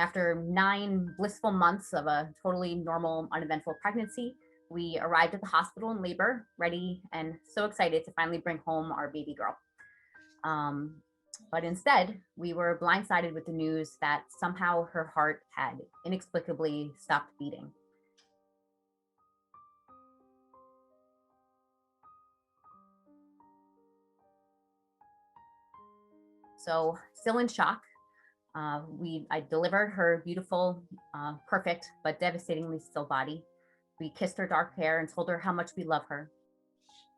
After 9 blissful months of a totally normal, uneventful pregnancy, we arrived at the hospital in labor, ready and so excited to finally bring home our baby girl. But instead, we were blindsided with the news that somehow her heart had inexplicably stopped beating. So, still in shock, I delivered her beautiful, perfect, but devastatingly still body. We kissed her dark hair and told her how much we love her.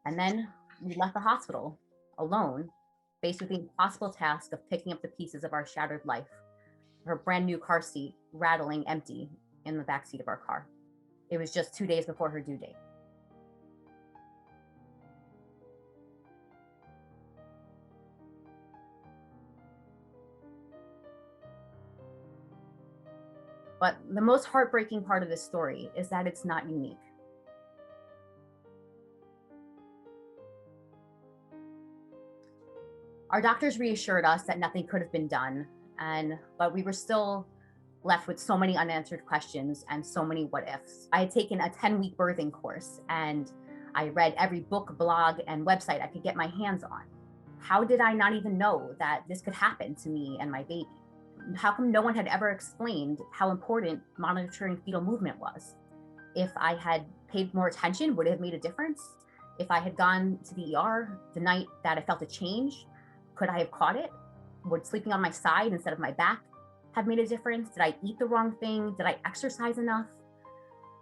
And then we left the hospital alone, faced with the impossible task of picking up the pieces of our shattered life, her brand new car seat rattling empty in the backseat of our car. It was just 2 days before her due date. But the most heartbreaking part of this story is that it's not unique. Our doctors reassured us that nothing could have been done, but we were still left with so many unanswered questions and so many what ifs. I had taken a 10-week birthing course and I read every book, blog, and website I could get my hands on. How did I not even know that this could happen to me and my baby? How come no one had ever explained how important monitoring fetal movement was? If I had paid more attention, would it have made a difference? If I had gone to the ER the night that I felt a change, could I have caught it? Would sleeping on my side instead of my back have made a difference? Did I eat the wrong thing? Did I exercise enough?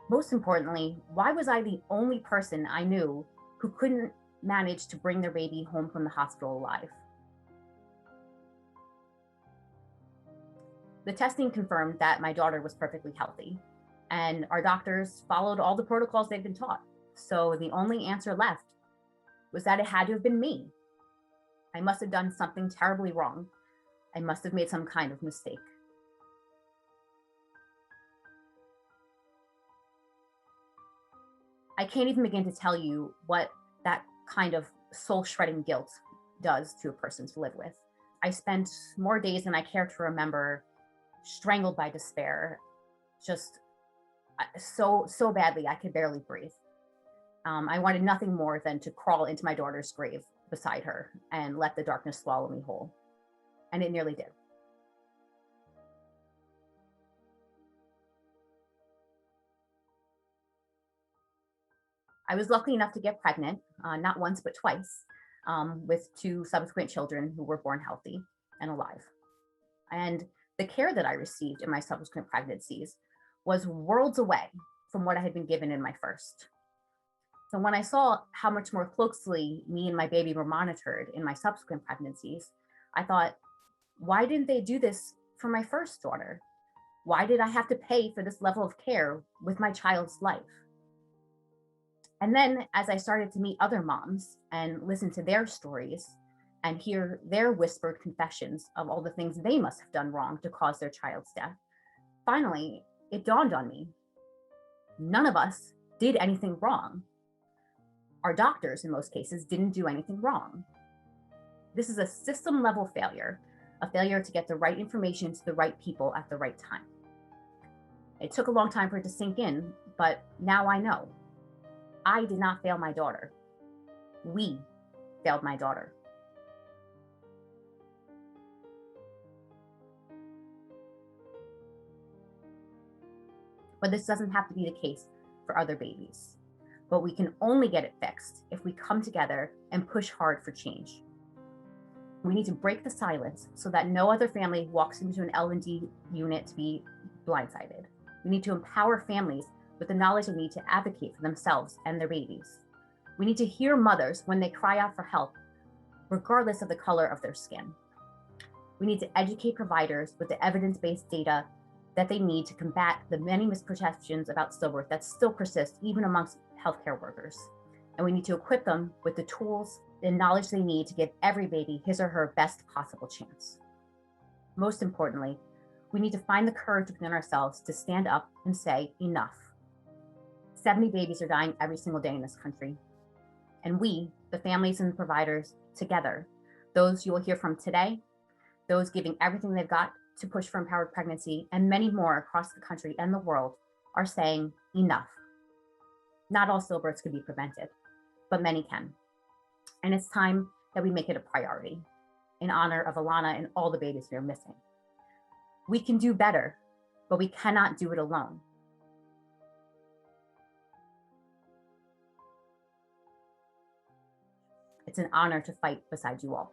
Most importantly, why was I the only person I knew who couldn't manage to bring their baby home from the hospital alive? The testing confirmed that my daughter was perfectly healthy, and our doctors followed all the protocols they'd been taught. So the only answer left was that it had to have been me. I must have done something terribly wrong. I must have made some kind of mistake. I can't even begin to tell you what that kind of soul-shredding guilt does to a person to live with. I spent more days than I care to remember strangled by despair, just so badly I could barely breathe. I wanted nothing more than to crawl into my daughter's grave beside her and let the darkness swallow me whole. And it nearly did. I was lucky enough to get pregnant, not once, but twice, with 2 subsequent children who were born healthy and alive. And the care that I received in my subsequent pregnancies was worlds away from what I had been given in my first. So when I saw how much more closely me and my baby were monitored in my subsequent pregnancies, I thought, why didn't they do this for my first daughter? Why did I have to pay for this level of care with my child's life? And then as I started to meet other moms and listen to their stories and hear their whispered confessions of all the things they must have done wrong to cause their child's death, finally, it dawned on me. None of us did anything wrong. Our doctors, in most cases, didn't do anything wrong. This is a system-level failure, a failure to get the right information to the right people at the right time. It took a long time for it to sink in, but now I know. I did not fail my daughter. We failed my daughter. But this doesn't have to be the case for other babies. But we can only get it fixed if we come together and push hard for change. We need to break the silence so that no other family walks into an L&D unit to be blindsided. We need to empower families with the knowledge they need to advocate for themselves and their babies. We need to hear mothers when they cry out for help, regardless of the color of their skin. We need to educate providers with the evidence-based data that they need to combat the many misperceptions about stillbirth that still persist even amongst healthcare workers. And we need to equip them with the tools and knowledge they need to give every baby his or her best possible chance. Most importantly, we need to find the courage within ourselves to stand up and say enough. 70 babies are dying every single day in this country. And we, the families and the providers, together, those you will hear from today, those giving everything they've got to push for empowered pregnancy, and many more across the country and the world are saying enough. Not all stillbirths can be prevented, but many can. And it's time that we make it a priority in honor of Alana and all the babies we are missing. We can do better, but we cannot do it alone. It's an honor to fight beside you all.